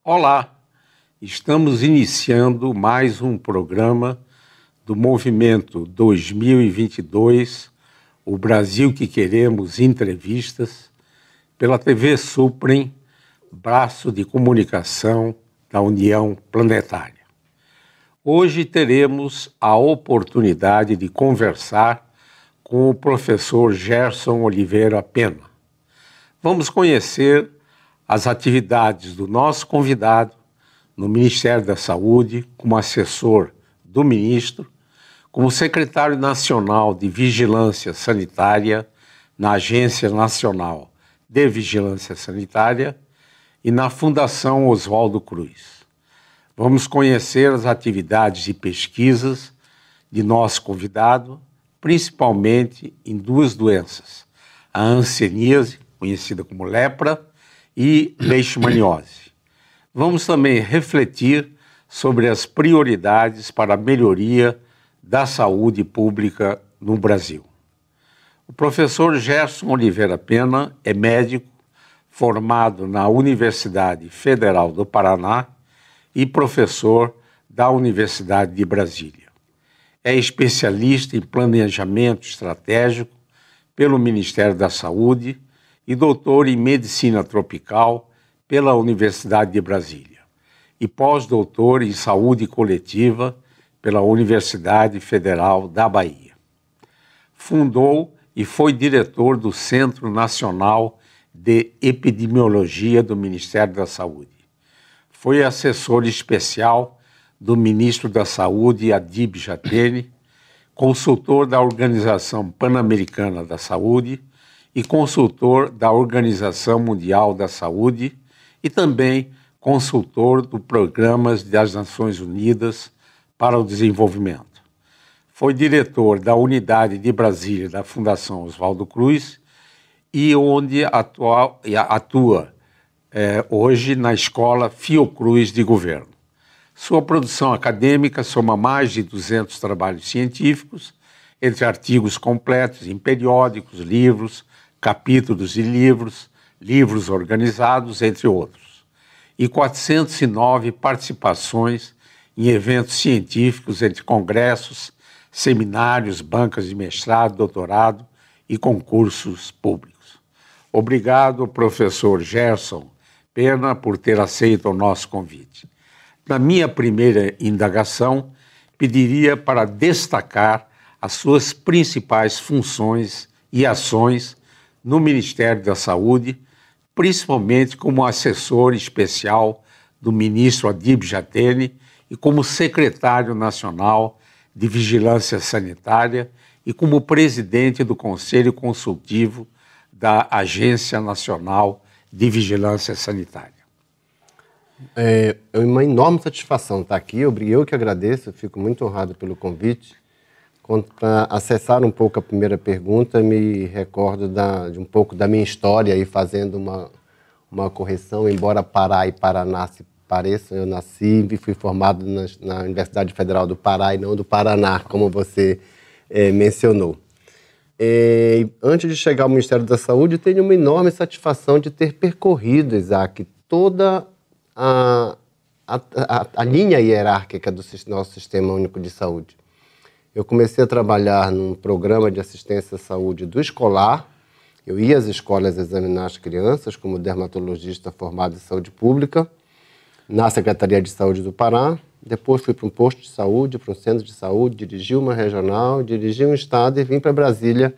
Olá, estamos iniciando mais um programa do Movimento 2022, o Brasil que Queremos Entrevistas, pela TV Suprem, braço de comunicação da União Planetária. Hoje teremos a oportunidade de conversar com o professor Gerson Oliveira Pena. Vamos conhecer as atividades do nosso convidado no Ministério da Saúde, como assessor do ministro, como secretário nacional de Vigilância Sanitária na Agência Nacional de Vigilância Sanitária e na Fundação Oswaldo Cruz. Vamos conhecer as atividades e pesquisas de nosso convidado, principalmente em duas doenças, a hanseníase, conhecida como lepra, e leishmaniose. Vamos também refletir sobre as prioridades para a melhoria da saúde pública no Brasil. O professor Gerson Oliveira Pena é médico formado na Universidade Federal do Paraná e professor da Universidade de Brasília. É especialista em planejamento estratégico pelo Ministério da Saúde e doutor em Medicina Tropical pela Universidade de Brasília e pós-doutor em Saúde Coletiva pela Universidade Federal da Bahia. Fundou e foi diretor do Centro Nacional de Epidemiologia do Ministério da Saúde. Foi assessor especial do ministro da Saúde, Adib Jatene, consultor da Organização Pan-Americana da Saúde e consultor da Organização Mundial da Saúde e também consultor dos Programas das Nações Unidas para o Desenvolvimento. Foi diretor da Unidade de Brasília da Fundação Oswaldo Cruz e onde atua hoje na Escola Fiocruz de Governo. Sua produção acadêmica soma mais de 200 trabalhos científicos, entre artigos completos em periódicos, livros, capítulos de livros, livros organizados, entre outros, e 409 participações em eventos científicos entre congressos, seminários, bancas de mestrado, doutorado e concursos públicos. Obrigado, professor Gerson Pena, por ter aceito o nosso convite. Na minha primeira indagação, pediria para destacar as suas principais funções e ações no Ministério da Saúde, principalmente como assessor especial do ministro Adib Jatene e como secretário nacional de Vigilância Sanitária e como presidente do Conselho Consultivo da Agência Nacional de Vigilância Sanitária. É uma enorme satisfação estar aqui. Eu que agradeço, fico muito honrado pelo convite. Para acessar um pouco a primeira pergunta, me recordo de um pouco da minha história, e fazendo uma correção, embora Pará e Paraná se pareçam, eu nasci e fui formado na Universidade Federal do Pará e não do Paraná, como você mencionou. Antes de chegar ao Ministério da Saúde, tenho uma enorme satisfação de ter percorrido, Isaac, toda a linha hierárquica do nosso Sistema Único de Saúde. Eu comecei a trabalhar num programa de assistência à saúde do escolar. Eu ia às escolas examinar as crianças como dermatologista formado em saúde pública, na Secretaria de Saúde do Pará. Depois fui para um posto de saúde, para um centro de saúde, dirigi uma regional, dirigi um estado e vim para Brasília.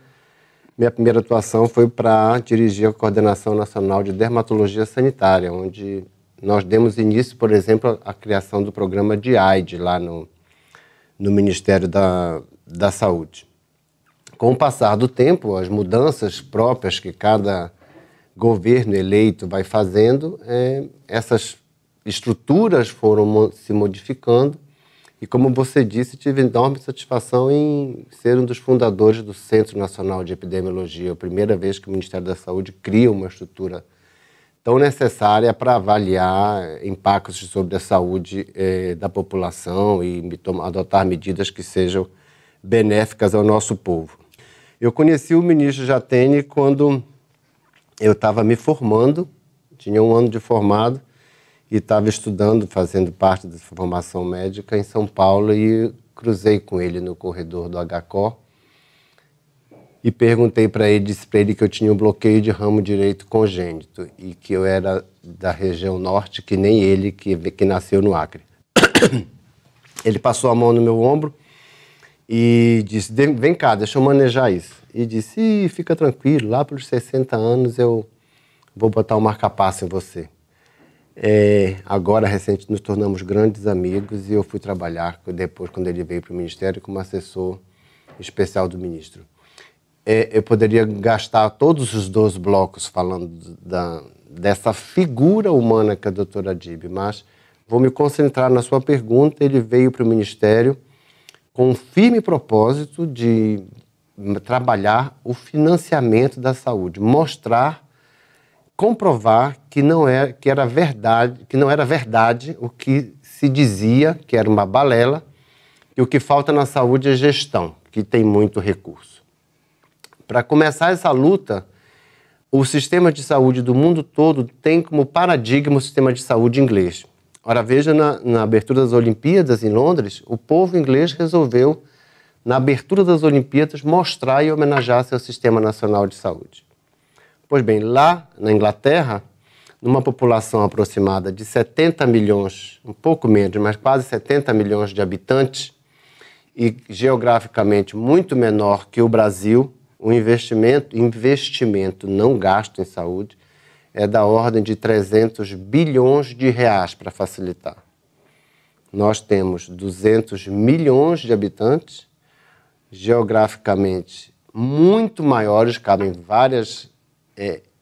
Minha primeira atuação foi para dirigir a Coordenação Nacional de Dermatologia Sanitária, onde nós demos início, por exemplo, à criação do programa de AIDS lá no Ministério da Saúde. Com o passar do tempo, as mudanças próprias que cada governo eleito vai fazendo, essas estruturas foram se modificando e, como você disse, tive enorme satisfação em ser um dos fundadores do Centro Nacional de Epidemiologia, a primeira vez que o Ministério da Saúde cria uma estrutura tão necessária para avaliar impactos sobre a saúde da população e adotar medidas que sejam benéficas ao nosso povo. Eu conheci o ministro Jatene quando eu estava me formando, tinha um ano de formado, e estava estudando, fazendo parte da formação médica em São Paulo, e cruzei com ele no corredor do HCOR e perguntei para ele, disse para ele que eu tinha um bloqueio de ramo direito congênito e que eu era da região norte, que nem ele, que nasceu no Acre. Ele passou a mão no meu ombro e disse, vem cá, deixa eu manejar isso. E disse, fica tranquilo, lá pelos 60 anos eu vou botar um marca-passo em você. Agora, recentemente, nos tornamos grandes amigos e eu fui trabalhar depois, quando ele veio para o Ministério, como assessor especial do ministro. Eu poderia gastar todos os 12 blocos falando dessa figura humana que é a doutora Adíb, mas vou me concentrar na sua pergunta. Ele veio para o Ministério com um firme propósito de trabalhar o financiamento da saúde, comprovar que não era verdade o que se dizia, que era uma balela, que o que falta na saúde é gestão, que tem muito recurso. Para começar essa luta, o sistema de saúde do mundo todo tem como paradigma o sistema de saúde inglês. Ora, veja, na abertura das Olimpíadas em Londres, o povo inglês resolveu, na abertura das Olimpíadas, mostrar e homenagear seu Sistema Nacional de Saúde. Pois bem, lá na Inglaterra, numa população aproximada de 70 milhões, um pouco menos, mas quase 70 milhões de habitantes, e geograficamente muito menor que o Brasil, o investimento não gasto em saúde é da ordem de 300 bilhões de reais para facilitar. Nós temos 200 milhões de habitantes, geograficamente muito maiores, cabem várias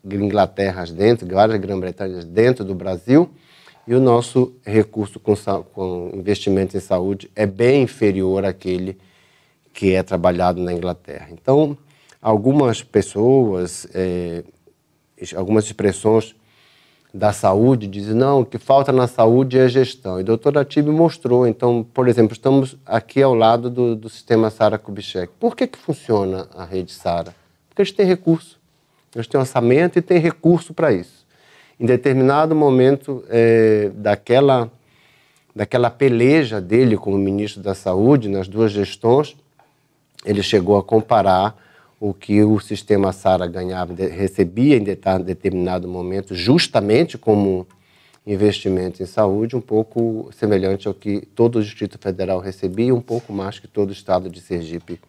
Inglaterras dentro, várias Grã-Bretanhas dentro do Brasil, e o nosso recurso com investimento em saúde é bem inferior àquele que é trabalhado na Inglaterra. Então, algumas pessoas, algumas expressões da saúde dizem, não, o que falta na saúde é gestão. E a doutora Adíb mostrou. Então, por exemplo, estamos aqui ao lado do sistema Sara Kubitschek. Por que funciona a rede Sara? Porque eles têm recurso. Eles têm orçamento e têm recurso para isso. Em determinado momento daquela peleja dele como ministro da Saúde, nas duas gestões, ele chegou a comparar o que o sistema Sara recebia em determinado momento, justamente como investimento em saúde, um pouco semelhante ao que todo o Distrito Federal recebia, um pouco mais que todo o estado de Sergipe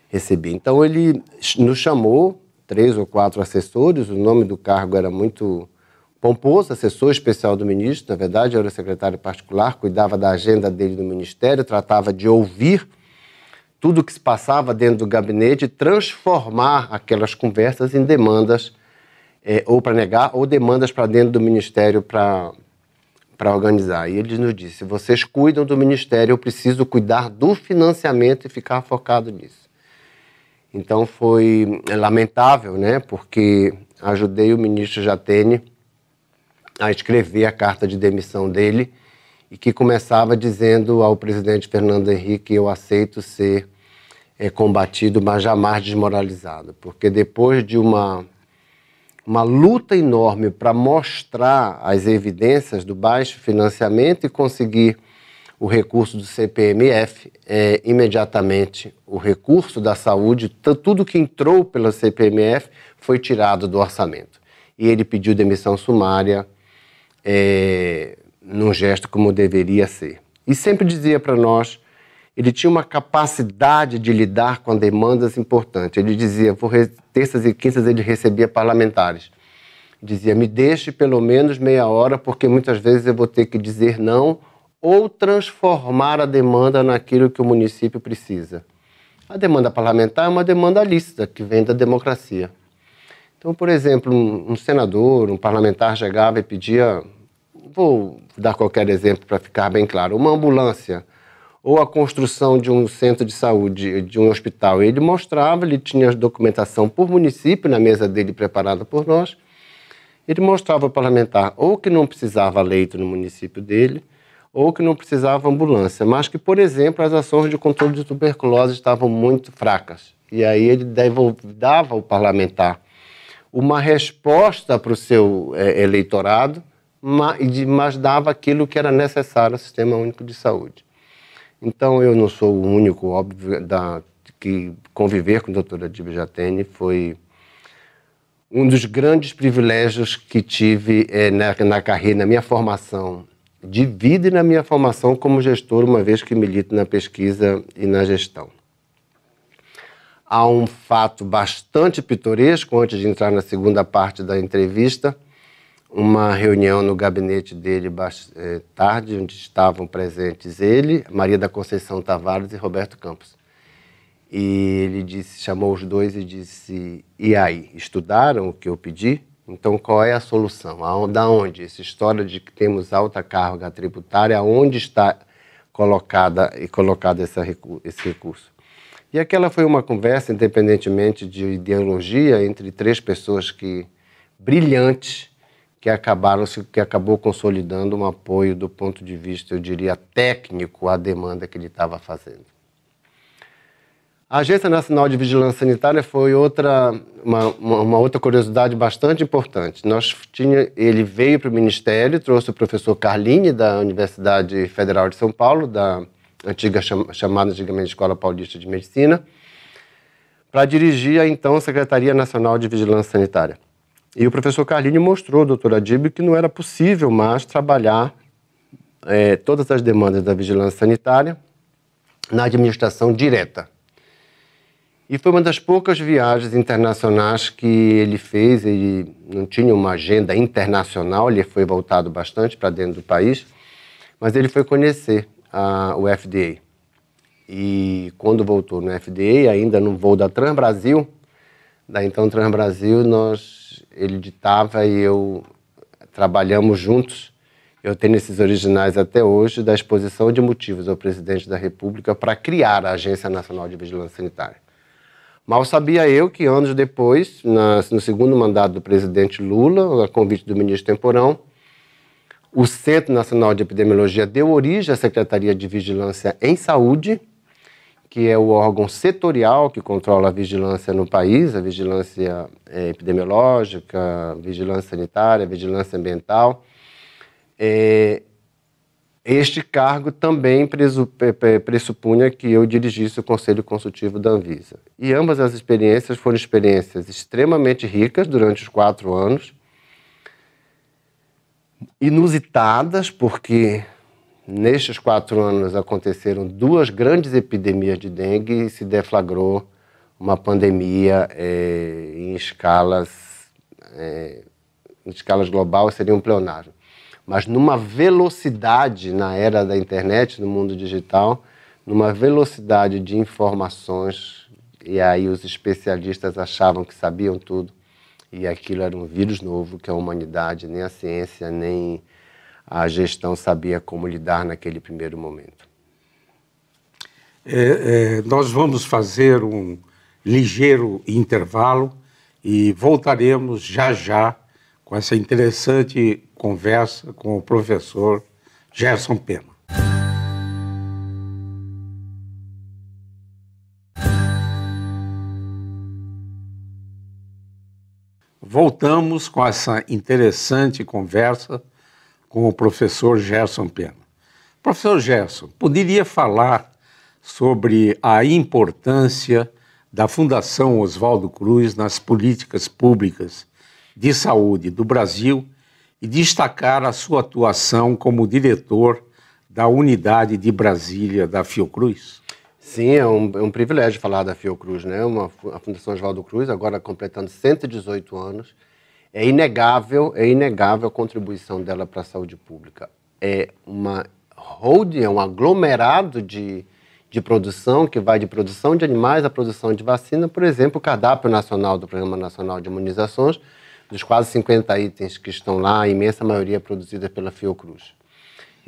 recebia. Então ele nos chamou, 3 ou 4 assessores, o nome do cargo era muito pomposo, assessor especial do ministro, na verdade eu era secretário particular, cuidava da agenda dele no ministério, tratava de ouvir tudo o que se passava dentro do gabinete, transformar aquelas conversas em demandas, ou para negar, ou demandas para dentro do ministério para organizar. E ele nos disse, vocês cuidam do ministério, eu preciso cuidar do financiamento e ficar focado nisso. Então foi lamentável, né, porque ajudei o ministro Jatene a escrever a carta de demissão dele, e que começava dizendo ao presidente Fernando Henrique, eu aceito ser combatido, mas jamais desmoralizado. Porque depois de uma luta enorme para mostrar as evidências do baixo financiamento e conseguir o recurso do CPMF, imediatamente o recurso da saúde, tudo que entrou pela CPMF foi tirado do orçamento. E ele pediu demissão sumária, num gesto como deveria ser. E sempre dizia para nós, ele tinha uma capacidade de lidar com demandas importantes. Ele dizia, por terças e quintas ele recebia parlamentares. Dizia, me deixe pelo menos meia hora, porque muitas vezes eu vou ter que dizer não ou transformar a demanda naquilo que o município precisa. A demanda parlamentar é uma demanda lícita, que vem da democracia. Então, por exemplo, um senador, um parlamentar chegava e pedia, vou dar qualquer exemplo para ficar bem claro, uma ambulância ou a construção de um centro de saúde, de um hospital. Ele mostrava, ele tinha documentação por município na mesa dele preparada por nós, ele mostrava ao parlamentar ou que não precisava leito no município dele, ou que não precisava ambulância, mas que, por exemplo, as ações de controle de tuberculose estavam muito fracas. E aí ele dava ao parlamentar uma resposta para o seu eleitorado, mas dava aquilo que era necessário ao Sistema Único de Saúde. Então, eu não sou o único, óbvio, que conviver com a doutora Adíbia Jatene foi um dos grandes privilégios que tive na carreira, na minha formação de vida e na minha formação como gestor, uma vez que milito na pesquisa e na gestão. Há um fato bastante pitoresco, antes de entrar na segunda parte da entrevista, uma reunião no gabinete dele tarde, onde estavam presentes ele, Maria da Conceição Tavares e Roberto Campos. E ele chamou os dois e disse, e aí, estudaram o que eu pedi? Então, qual é a solução? Da onde? Essa história de que temos alta carga tributária, onde está colocado esse recurso? E aquela foi uma conversa, independentemente de ideologia, entre três pessoas brilhantes, que acabou consolidando um apoio do ponto de vista, eu diria, técnico à demanda que ele estava fazendo. A Agência Nacional de Vigilância Sanitária foi uma outra curiosidade bastante importante. Ele veio para o Ministério, trouxe o professor Carline, da Universidade Federal de São Paulo, da antiga chamada antigamente Escola Paulista de Medicina, para dirigir a então Secretaria Nacional de Vigilância Sanitária. E o professor Carline mostrou ao doutor Adíbio que não era possível mais trabalhar todas as demandas da vigilância sanitária na administração direta. E foi uma das poucas viagens internacionais que ele fez. Ele não tinha uma agenda internacional, ele foi voltado bastante para dentro do país, mas ele foi conhecer o FDA. E quando voltou no FDA, ainda no voo da Transbrasil, da então Transbrasil, ele ditava e eu trabalhamos juntos. Eu tenho esses originais até hoje, da exposição de motivos ao presidente da República para criar a Agência Nacional de Vigilância Sanitária. Mal sabia eu que anos depois, no segundo mandato do presidente Lula, a convite do ministro Temporão, o Centro Nacional de Epidemiologia deu origem à Secretaria de Vigilância em Saúde, que é o órgão setorial que controla a vigilância no país, a vigilância epidemiológica, vigilância sanitária, vigilância ambiental. Este cargo também pressupunha que eu dirigisse o Conselho Consultivo da Anvisa. E ambas as experiências foram experiências extremamente ricas durante os 4 anos, inusitadas, porque nestes 4 anos aconteceram 2 grandes epidemias de dengue e se deflagrou uma pandemia em escalas globais, seria um pleonário. Mas numa velocidade, na era da internet, no mundo digital, numa velocidade de informações, e aí os especialistas achavam que sabiam tudo, e aquilo era um vírus novo que a humanidade, nem a ciência, nem a gestão sabia como lidar naquele primeiro momento. Nós vamos fazer um ligeiro intervalo e voltaremos já com essa interessante conversa com o professor Gerson Pena. Voltamos com essa interessante conversa com o professor Gerson Pena. Professor Gerson, poderia falar sobre a importância da Fundação Oswaldo Cruz nas políticas públicas de saúde do Brasil e destacar a sua atuação como diretor da unidade de Brasília da Fiocruz? Sim, é um privilégio falar da Fiocruz, né? A Fundação Oswaldo Cruz, agora completando 118 anos, é inegável a contribuição dela para a saúde pública. É uma holding, é um aglomerado de produção, que vai de produção de animais à produção de vacina. Por exemplo, o cardápio nacional do Programa Nacional de Imunizações, dos quase 50 itens que estão lá, a imensa maioria é produzida pela Fiocruz.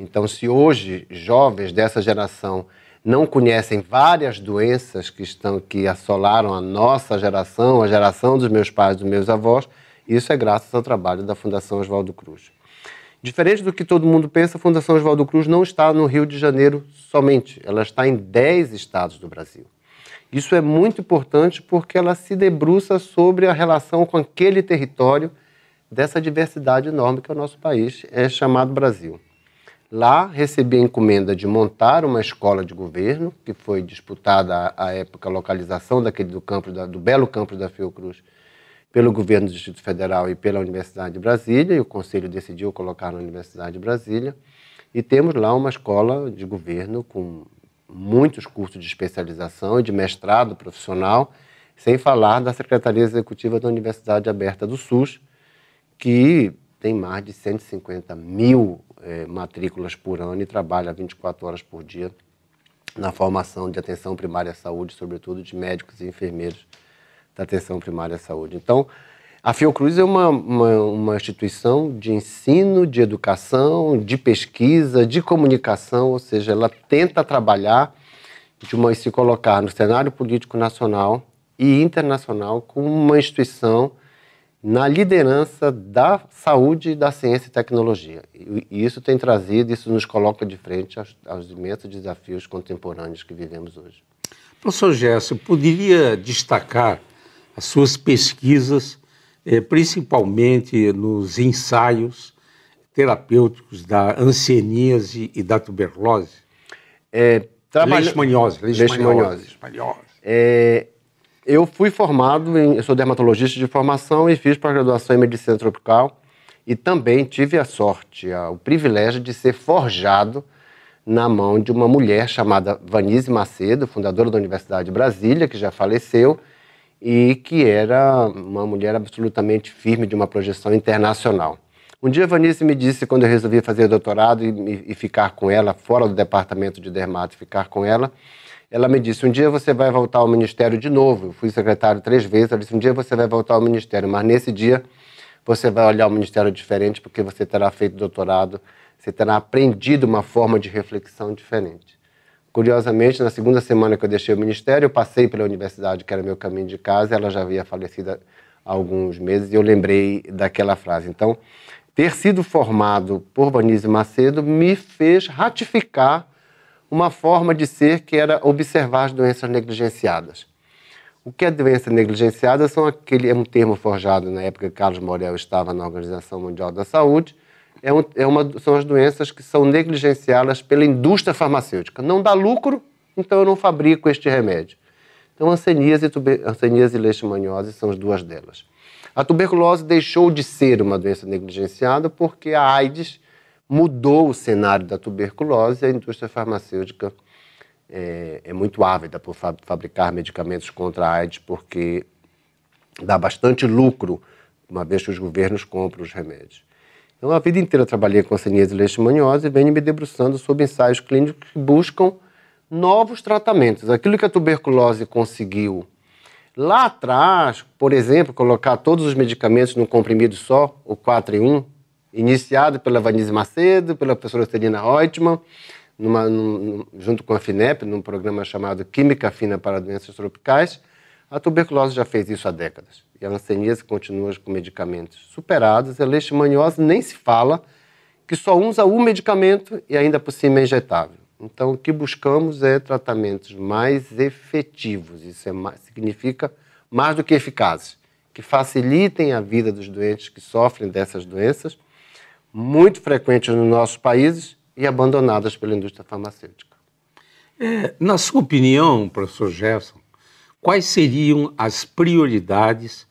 Então, se hoje jovens dessa geração não conhecem várias doenças que assolaram a nossa geração, a geração dos meus pais, dos meus avós, isso é graças ao trabalho da Fundação Oswaldo Cruz. Diferente do que todo mundo pensa, a Fundação Oswaldo Cruz não está no Rio de Janeiro somente, ela está em 10 estados do Brasil. Isso é muito importante porque ela se debruça sobre a relação com aquele território dessa diversidade enorme que é o nosso país, é chamado Brasil. Lá recebi a encomenda de montar uma escola de governo, que foi disputada à época a localização do belo campus da Fiocruz pelo governo do Distrito Federal e pela Universidade de Brasília, e o Conselho decidiu colocar na Universidade de Brasília. E temos lá uma escola de governo com muitos cursos de especialização e de mestrado profissional, sem falar da Secretaria Executiva da Universidade Aberta do SUS, que tem mais de 150 mil matrículas por ano e trabalha 24 horas por dia na formação de atenção primária à saúde, sobretudo de médicos e enfermeiros da atenção primária à saúde. Então, a Fiocruz é uma instituição de ensino, de educação, de pesquisa, de comunicação, ou seja, ela tenta trabalhar e se colocar no cenário político nacional e internacional como uma instituição na liderança da saúde, da ciência e tecnologia. E isso tem trazido, isso nos coloca de frente aos imensos desafios contemporâneos que vivemos hoje. Professor Gerson, poderia destacar as suas pesquisas, principalmente nos ensaios terapêuticos da hanseníase e da tuberculose? Leishmaniose. Eu fui formado, eu sou dermatologista de formação e fiz pós-graduação em medicina tropical e também tive a sorte, o privilégio de ser forjado na mão de uma mulher chamada Vanise Macedo, fundadora da Universidade de Brasília, que já faleceu e que era uma mulher absolutamente firme de uma projeção internacional. Um dia a Vanise me disse, quando eu resolvi fazer doutorado e ficar com ela, fora do departamento de dermato, ficar com ela, ela me disse, um dia você vai voltar ao Ministério de novo. Eu fui secretário 3 vezes, ela disse, um dia você vai voltar ao Ministério, mas nesse dia você vai olhar o Ministério diferente porque você terá feito doutorado, você terá aprendido uma forma de reflexão diferente. Curiosamente, na segunda semana que eu deixei o Ministério, eu passei pela universidade, que era meu caminho de casa, ela já havia falecido há alguns meses, e eu lembrei daquela frase. Então, ter sido formado por Vanise Macedo me fez ratificar uma forma de ser que era observar as doenças negligenciadas. O que é doença negligenciada é um termo forjado na época que Carlos Morel estava na Organização Mundial da Saúde, são as doenças que são negligenciadas pela indústria farmacêutica. Não dá lucro, então eu não fabrico este remédio. Então, hanseníase e leishmaniose são as duas delas. A tuberculose deixou de ser uma doença negligenciada porque a AIDS mudou o cenário da tuberculose e a indústria farmacêutica é muito ávida por fabricar medicamentos contra a AIDS porque dá bastante lucro, uma vez que os governos compram os remédios. Então, a vida inteira eu trabalhei com hanseníase e leishmaniose e venho me debruçando sobre ensaios clínicos que buscam novos tratamentos. Aquilo que a tuberculose conseguiu lá atrás, por exemplo, colocar todos os medicamentos num comprimido só, o 4 em 1, iniciado pela Vanise Macedo, pela professora Celina Reutemann, junto com a FINEP, num programa chamado Química Fina para Doenças Tropicais. A tuberculose já fez isso há décadas. E a hanseníase continua com medicamentos superados. A leishmaniose nem se fala, que só usa um medicamento e ainda por cima é injetável. Então, o que buscamos é tratamentos mais efetivos. Isso significa mais do que eficazes, que facilitem a vida dos doentes que sofrem dessas doenças, muito frequentes nos nossos países e abandonadas pela indústria farmacêutica. Na sua opinião, professor Gerson, quais seriam as prioridades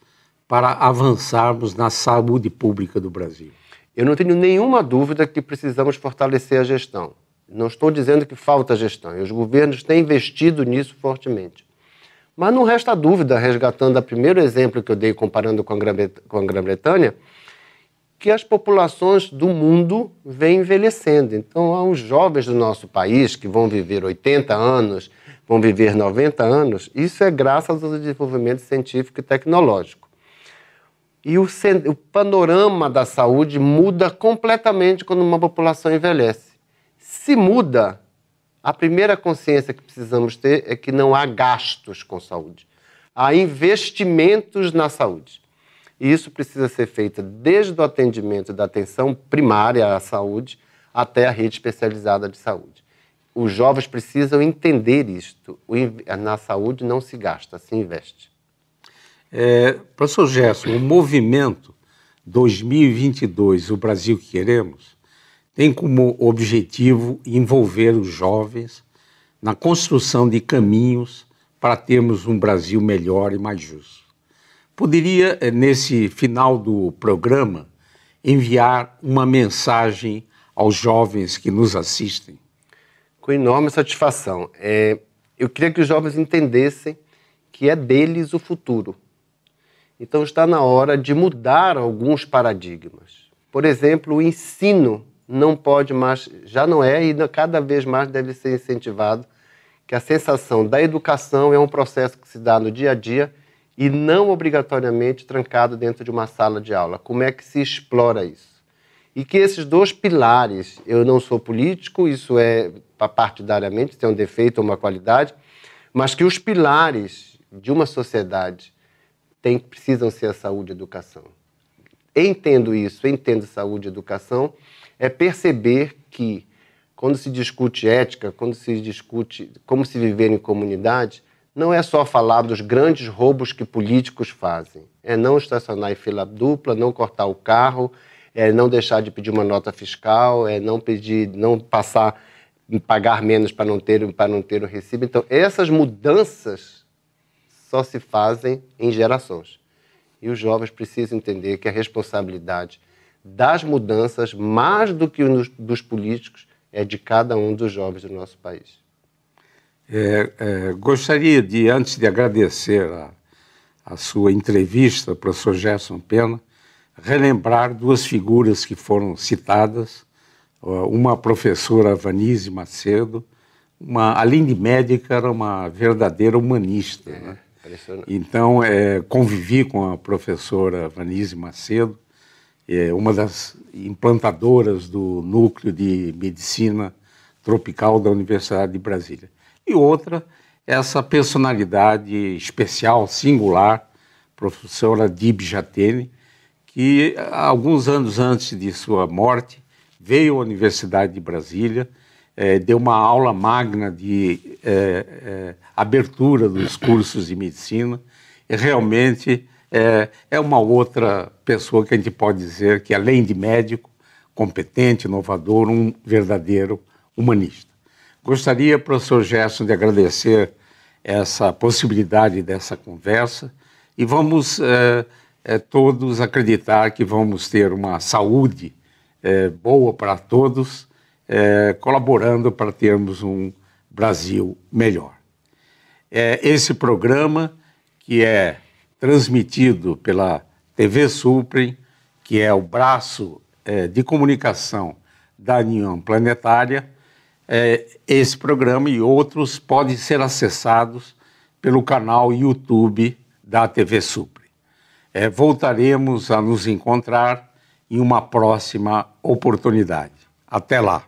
para avançarmos na saúde pública do Brasil? Eu não tenho nenhuma dúvida que precisamos fortalecer a gestão. Não estou dizendo que falta gestão, e os governos têm investido nisso fortemente. Mas não resta dúvida, resgatando o primeiro exemplo que eu dei, comparando com a Grã-Bretanha, que as populações do mundo vêm envelhecendo. Então, há os jovens do nosso país que vão viver 80 anos, vão viver 90 anos, isso é graças ao desenvolvimento científico e tecnológico. E o panorama da saúde muda completamente quando uma população envelhece. Se muda, a primeira consciência que precisamos ter é que não há gastos com saúde. Há investimentos na saúde. E isso precisa ser feito desde o atendimento da atenção primária à saúde até a rede especializada de saúde. Os jovens precisam entender isto. Na saúde não se gasta, se investe. Professor Gerson, o movimento 2022, o Brasil que queremos, tem como objetivo envolver os jovens na construção de caminhos para termos um Brasil melhor e mais justo. Poderia, nesse final do programa, enviar uma mensagem aos jovens que nos assistem? Com enorme satisfação. Eu queria que os jovens entendessem que é deles o futuro. Então está na hora de mudar alguns paradigmas. Por exemplo, o ensino não pode mais, já não é e cada vez mais deve ser incentivado, que a sensação da educação é um processo que se dá no dia a dia e não obrigatoriamente trancado dentro de uma sala de aula. Como é que se explora isso? E que esses dois pilares, eu não sou político, isso é partidariamente, tem um defeito ou uma qualidade, mas que os pilares de uma sociedade precisam ser a saúde e a educação. Entendo isso, entendo saúde e educação, é perceber que quando se discute ética, quando se discute como se viver em comunidade, não é só falar dos grandes roubos que políticos fazem. É não estacionar em fila dupla, não cortar o carro, é não deixar de pedir uma nota fiscal, é não pagar menos para não ter o recibo. Então, essas mudanças só se fazem em gerações. E os jovens precisam entender que a responsabilidade das mudanças, mais do que dos políticos, é de cada um dos jovens do nosso país. Gostaria de, antes de agradecer a sua entrevista, professor Gerson Pena, relembrar duas figuras que foram citadas, uma professora Vanise Macedo, além de médica, era uma verdadeira humanista. Né? Então, convivi com a professora Vanise Macedo, uma das implantadoras do Núcleo de Medicina Tropical da Universidade de Brasília. E outra, essa personalidade especial, singular, professora Dib Jatene, que alguns anos antes de sua morte veio à Universidade de Brasília, deu uma aula magna de abertura dos cursos de medicina e realmente é uma outra pessoa que a gente pode dizer que, além de médico, competente, inovador, um verdadeiro humanista. Gostaria, professor Gerson, de agradecer essa possibilidade dessa conversa e vamos todos acreditar que vamos ter uma saúde boa para todos, colaborando para termos um Brasil melhor. Esse programa, que é transmitido pela TV Suprem, que é o braço de comunicação da União Planetária, esse programa e outros podem ser acessados pelo canal YouTube da TV Suprem. Voltaremos a nos encontrar em uma próxima oportunidade. Até lá!